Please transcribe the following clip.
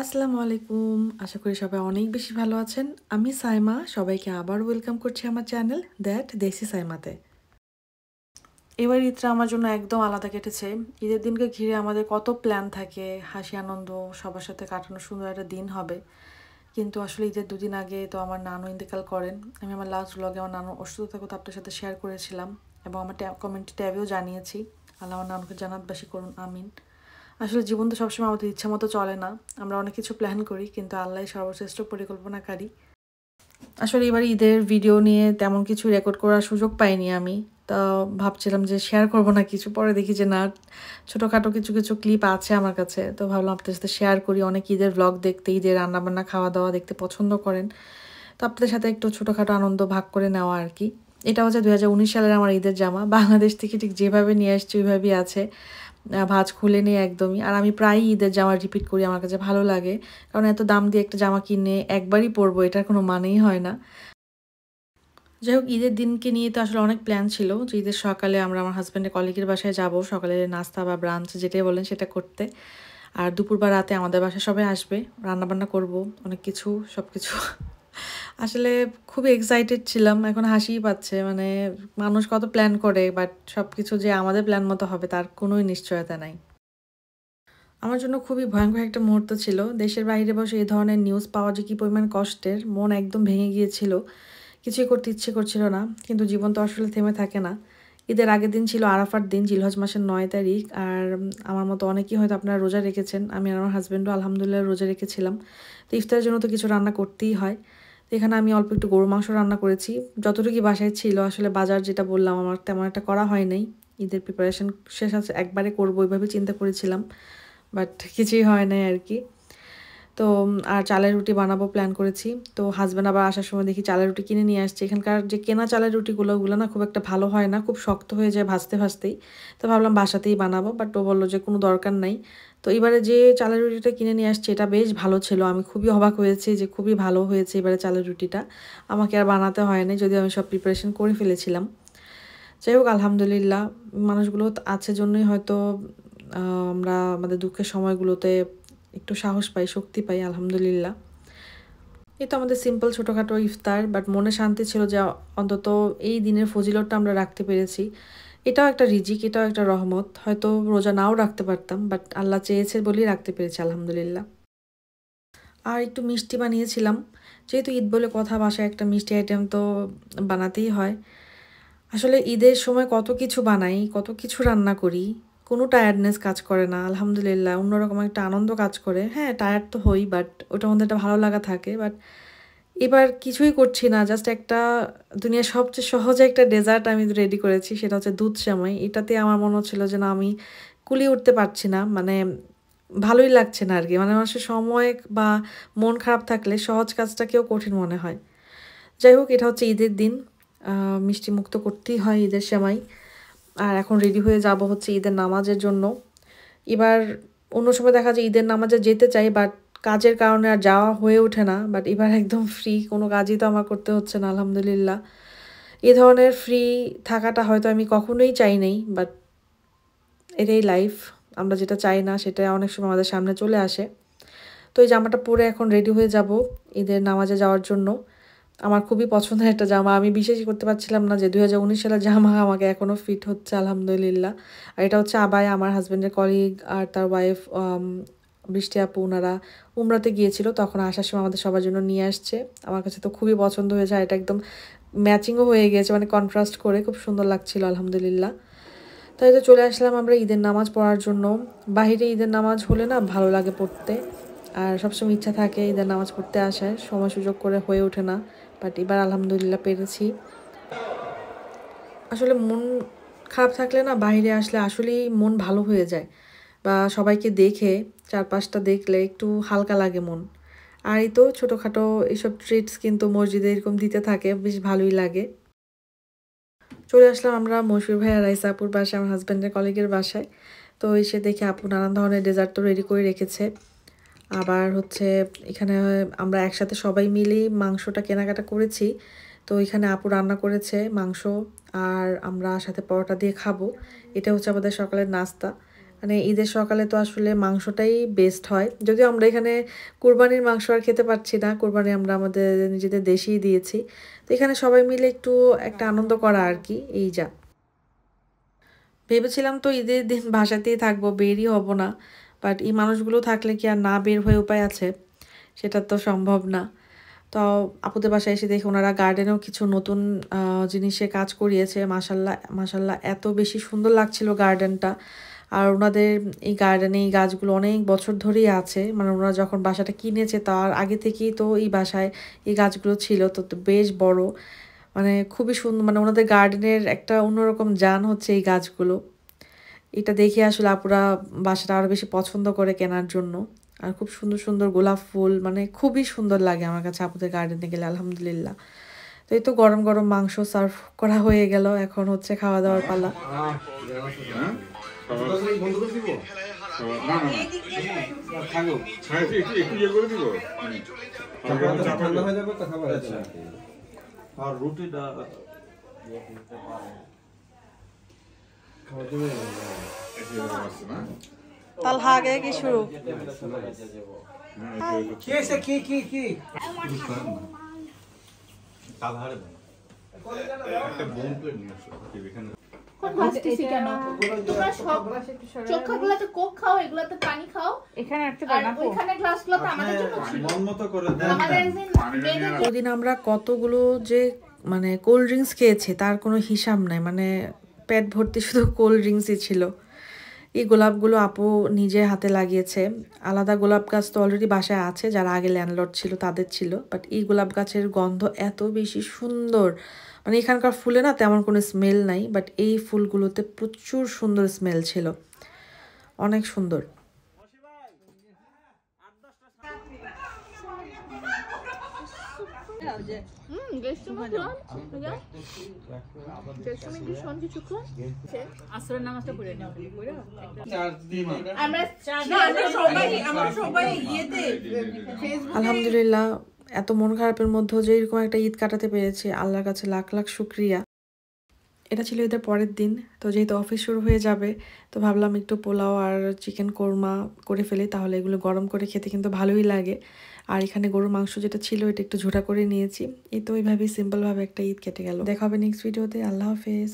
আসসালামু আলাইকুম। আশা করি সবাই অনেক বেশি ভালো আছেন। আমি সাইমা। সবাইকে আবার ওয়েলকাম করছি আমার চ্যানেল দ্যাট দেশি সাইমাতে। এবার ঈদটা আমার জন্য একদম আলাদা কেটেছে। ঈদের দিনকে ঘিরে আমাদের কত প্ল্যান থাকে, হাসি আনন্দ সবার সাথে কাটানো সুন্দর একটা দিন হবে। কিন্তু আসলে ঈদের দুদিন আগে তো আমার নানু ইন্তেকাল করেন। আমি আমার লাস্ট ব্লগে আমার নানুর অসুস্থতার কথা আপনার সাথে শেয়ার করেছিলাম এবং আমার কমেন্ট ট্যাবেও জানিয়েছি। আল্লাহ আমার নানুকে জান্নাতবাসী করুন, আমিন। আসলে জীবন তো সবসময় আমাদের ইচ্ছা মতো চলে না। আমরা অনেক কিছু প্ল্যান করি, কিন্তু আল্লাহই সর্বশ্রেষ্ঠ পরিকল্পনাকারী। আসলে এবার ঈদের ভিডিও নিয়ে তেমন কিছু রেকর্ড করার সুযোগ পাইনি আমি। তা ভাবছিলাম যে শেয়ার করব না কিছু, পরে দেখি যে না, ছোটোখাটো কিছু কিছু ক্লিপ আছে আমার কাছে, তো ভাবলাম আপনাদের সাথে শেয়ার করি। অনেক ঈদের ব্লগ দেখতে, ঈদের রান্নাবান্না খাওয়া দাওয়া দেখতে পছন্দ করেন, তো আপনাদের সাথে একটু ছোটোখাটো আনন্দ ভাগ করে নেওয়া আর কি। এটা হচ্ছে 2019 সালের আমার ঈদের জামা। বাংলাদেশ থেকে ঠিক যেভাবে নিয়ে আসছি ওইভাবেই আছে, ভাঁজ খুলে নেই একদমই। আর আমি প্রায়ই ঈদের জামা রিপিট করি, আমার কাছে ভালো লাগে। কারণ এত দাম দিয়ে একটা জামা কিনে একবারই পরবো, এটার কোনো মানেই হয় না। যাই হোক, ঈদের দিনকে নিয়ে তো আসলে অনেক প্ল্যান ছিল যে ঈদের সকালে আমরা আমার হাজব্যান্ডের কলিগের বাসায় যাব, সকালে নাস্তা বা ব্রাঞ্চ যেটাই বলেন সেটা করতে। আর দুপুর বা রাতে আমাদের বাসায় সবাই আসবে, রান্নাবান্না করব অনেক কিছু, সব কিছু। আসলে খুবই এক্সাইটেড ছিলাম, এখন হাসিই পাচ্ছে। মানে মানুষ কত প্ল্যান করে, বাট সব কিছু যে আমাদের প্ল্যান মতো হবে তার কোনোই নিশ্চয়তা নাই। আমার জন্য খুবই ভয়ঙ্কর একটা মুহূর্ত ছিল। দেশের বাইরে বসে এই ধরনের নিউজ পাওয়া যে কী পরিমাণ কষ্টের, মন একদম ভেঙে গিয়েছিল। কিছুই করতে ইচ্ছে করছিল না, কিন্তু জীবন তো আসলে থেমে থাকে না। ঈদের আগের দিন ছিল আরাফার দিন, জিলহজ মাসের 9 তারিখ। আর আমার মতো অনেকেই হয়তো আপনারা রোজা রেখেছেন। আমি আর আমার হাজব্যান্ডও আলহামদুলিল্লাহ রোজা রেখেছিলাম। তো ইফতারের জন্য তো কিছু রান্না করতেই হয়। তো এখানে আমি অল্প একটু গরু মাংস রান্না করেছি, যতটুকু বাসায় ছিল। আসলে বাজার যেটা বললাম, আমার তেমন একটা করা হয় নাই। ঈদের প্রিপারেশন শেষ আছে, একবারে করবো ওইভাবে চিন্তা করেছিলাম, বাট কিছুই হয় নাই আর কি। তো আর চালের রুটি বানাবো প্ল্যান করেছি। তো হাজব্যান্ড আবার আসার সময় দেখি চালের রুটি কিনে নিয়ে আসছে। এখানকার যে কেনা চালের রুটিগুলো, ওগুলো না খুব একটা ভালো হয় না, খুব শক্ত হয়ে যায় ভাজতে ভাজতেই। তো ভাবলাম বাসাতেই বানাবো, বাট ও বললো যে কোনো দরকার নাই। তো এবারে যে চালের রুটিটা কিনে নিয়ে আসছে এটা বেশ ভালো ছিল। আমি খুবই অবাক হয়েছি যে খুবই ভালো হয়েছে এবারে চালের রুটিটা। আমাকে আর বানাতে হয়নি, যদিও আমি সব প্রিপারেশন করে ফেলেছিলাম। যাই হোক, আলহামদুলিল্লাহ। মানুষগুলো আছে জন্যই হয়তো আমরা আমাদের দুঃখের সময়গুলোতে একটু সাহস পাই, শক্তি পাই, আলহামদুলিল্লাহ। এই তো আমাদের সিম্পল ছোটোখাটো ইফতার, বাট মনে শান্তি ছিল যে অন্তত এই দিনের ফজিলতটা আমরা রাখতে পেরেছি। এটাও একটা রিজিক, এটাও একটা রহমত। হয়তো রোজা নাও রাখতে পারতাম, বাট আল্লাহ চেয়েছে বলেই রাখতে পেরেছি, আলহামদুলিল্লাহ। আর একটু মিষ্টি বানিয়েছিলাম, যেহেতু ঈদ বলে কথা, বাসায় একটা মিষ্টি আইটেম তো বানাতেই হয়। আসলে ঈদের সময় কত কিছু বানাই, কত কিছু রান্না করি, কোনো টায়ার্ডনেস কাজ করে না, আলহামদুলিল্লাহ। অন্যরকম একটা আনন্দ কাজ করে। হ্যাঁ, টায়ার্ড তো হই, বাট ওটার মধ্যে একটা ভালো লাগা থাকে। বাট এবার কিছুই করছি না, জাস্ট একটা দুনিয়ার সবচেয়ে সহজে একটা ডেজার্ট আমি রেডি করেছি, সেটা হচ্ছে দুধ সেমাই। এটাতে আমার মনে হচ্ছিল যে না, আমি কুলিয়ে উঠতে পারছি না, মানে ভালোই লাগছে না আর কি। মানে মানুষের সময় বা মন খারাপ থাকলে সহজ কাজটাকেও কঠিন মনে হয়। যাই হোক, এটা হচ্ছে ঈদের দিন, মিষ্টি মুক্ত করতেই হয় ঈদের সেমাই। আর এখন রেডি হয়ে যাব হচ্ছে ঈদের নামাজের জন্য। এবার অন্য সময় দেখা যায় ঈদের নামাজে যেতে চাই, বাট কাজের কারণে আর যাওয়া হয়ে ওঠে না। বাট এবার একদম ফ্রি, কোনো কাজই তো আমার করতে হচ্ছে না, আলহামদুলিল্লাহ। এই ধরনের ফ্রি থাকাটা হয়তো আমি কখনোই চাই নাই, বাট এটাই লাইফ। আমরা যেটা চাই না সেটা অনেক সময় আমাদের সামনে চলে আসে। তো এই জামাটা পরে এখন রেডি হয়ে যাব ঈদের নামাজে যাওয়ার জন্য। আমার খুবই পছন্দের একটা জামা। আমি বিশ্বাসই করতে পারছিলাম না যে 2019 সালের জামা আমাকে এখনও ফিট হচ্ছে, আলহামদুলিল্লাহ। আর এটা হচ্ছে আবায়া। আমার হাজব্যান্ডের কলিগ আর তার ওয়াইফ বৃষ্টি আপু, ওনারা উমরাতে গিয়েছিল, তখন আসার সময় আমাদের সবার জন্য নিয়ে আসছে। আমার কাছে তো খুবই পছন্দ হয়েছে, আর এটা একদম ম্যাচিংও হয়ে গিয়েছে, মানে কন্ট্রাস্ট করে খুব সুন্দর লাগছিল, আলহামদুলিল্লাহ। তাই তো চলে আসলাম আমরা ঈদের নামাজ পড়ার জন্য। বাহিরে ঈদের নামাজ হলে না ভালো লাগে পড়তে, আর সবসময় ইচ্ছা থাকে ঈদের নামাজ পড়তে আসার, সময় সুযোগ করে হয়ে ওঠে না, বাট এবার আলহামদুলিল্লাহ পেরেছি। আসলে মন খারাপ থাকলে না বাইরে আসলে আসলেই মন ভালো হয়ে যায়, বা সবাইকে দেখে, চারপাশটা দেখলে একটু হালকা লাগে মন। আর এই তো ছোটোখাটো এইসব ট্রিটস কিন্তু মসজিদে এরকম দিতে থাকে, বেশ ভালোই লাগে। চলে আসলাম আমরা মশিউর ভাই আর রাইসা আপুর বাসায়, আমার হাজব্যান্ডের কলিগের বাসায়। তো এসে দেখে আপু নানান ধরনের ডেজার্ট তো রেডি করে রেখেছে। আবার হচ্ছে এখানে আমরা একসাথে সবাই মিলেই মাংসটা কেনাকাটা করেছি। তো এখানে আপু রান্না করেছে মাংস, আর আমরা সাথে পরোটা দিয়ে খাবো। এটা হচ্ছে আমাদের সকালের নাস্তা। মানে ঈদের সকালে তো আসলে মাংসটাই বেস্ট হয়, যদিও আমরা এখানে কোরবানির মাংস আর খেতে পারছি না, কোরবানি আমরা আমাদের নিজেদের দেশেই দিয়েছি। তো এখানে সবাই মিলে একটু একটা আনন্দ করা আর কি, এই যা। ভেবেছিলাম তো ঈদের দিন বাসাতেই থাকবো, বেরই হব না, বাট এই মানুষগুলো থাকলে কি আর না বের হয়ে উপায় আছে? সেটা তো সম্ভব না। তো আপুদের বাসায় এসে দেখি ওনারা গার্ডেনেও কিছু নতুন জিনিসে কাজ করিয়েছে। মাশাল্লাহ মাশাল্লাহ, এত বেশি সুন্দর লাগছিল গার্ডেনটা। আর ওনাদের এই গার্ডেনে এই গাছগুলো অনেক বছর ধরেই আছে, মানে ওনারা যখন বাসাটা কিনেছে তার আগে থেকেই তো এই বাসায় এই গাছগুলো ছিল, তো তো বেশ বড়, মানে খুবই সুন্দর। মানে ওনাদের গার্ডেনের একটা অন্যরকম জান হচ্ছে এই গাছগুলো। এটা দেখে আসলে আপুরা বাসাটা আরও বেশি পছন্দ করে কেনার জন্য। আর খুব সুন্দর সুন্দর গোলাপ ফুল, মানে খুবই সুন্দর লাগে আমার কাছে আপুদের গার্ডেনে গেলে, আলহামদুলিল্লাহ। তো এই তো গরম গরম মাংস সার্ভ করা হয়ে গেল, এখন হচ্ছে খাওয়া দাওয়ার পালা। আর রুটিটা তাল হাগে কি শুরু কি তাল হারে একটা বোন প্লেট নিয়ে আসো এখানে চোখাগুলোতে কোক খাও, এগুলোতে পানি খাও, এখানে একটা দাও না, ওইখানে গ্লাসগুলোতে আমাদের জন্য ছিল, মন মতো করে দেন। আমাদের একদিন ওদিন আমরা কতগুলো যে মানে কোল্ড ড্রিঙ্কস খেয়েছি তার কোনো হিসাব নাই, মানে পেট ভর্তি শুধু কোল্ড ড্রিঙ্কসই ছিল। এই গোলাপগুলো আপু নিজে হাতে লাগিয়েছে। আলাদা গোলাপ গাছ তো অলরেডি বাসায় আছে, যারা আগে ল্যান্ডলর্ড ছিল তাদের ছিল, বাট এই গোলাপ গাছের গন্ধ এত বেশি সুন্দর, মানে এখানকার ফুলে না তেমন কোনো স্মেল নাই, বাট এই ফুলগুলোতে প্রচুর সুন্দর স্মেল ছিল, অনেক সুন্দর। আলহামদুলিল্লাহ, এত মন খারাপের মধ্যেও যে এরকম একটা ঈদ কাটাতে পেরেছি, আল্লাহর কাছে লাখ লাখ শুক্রিয়া। এটা ছিল ঈদের পরের দিন, তো যেহেতু অফিস শুরু হয়ে যাবে তো ভাবলাম একটু পোলাও আর চিকেন কোরমা করে ফেলি, তাহলে এগুলো গরম করে খেতে কিন্তু ভালোই লাগে। আর এখানে গরুর মাংস যেটা ছিল এটা একটু ঝোটা করে নিয়েছি। এই তো এইভাবেই সিম্পলভাবে একটা ঈদ কেটে গেল। দেখা হবে নেক্সট ভিডিওতে। আল্লাহ হাফেজ।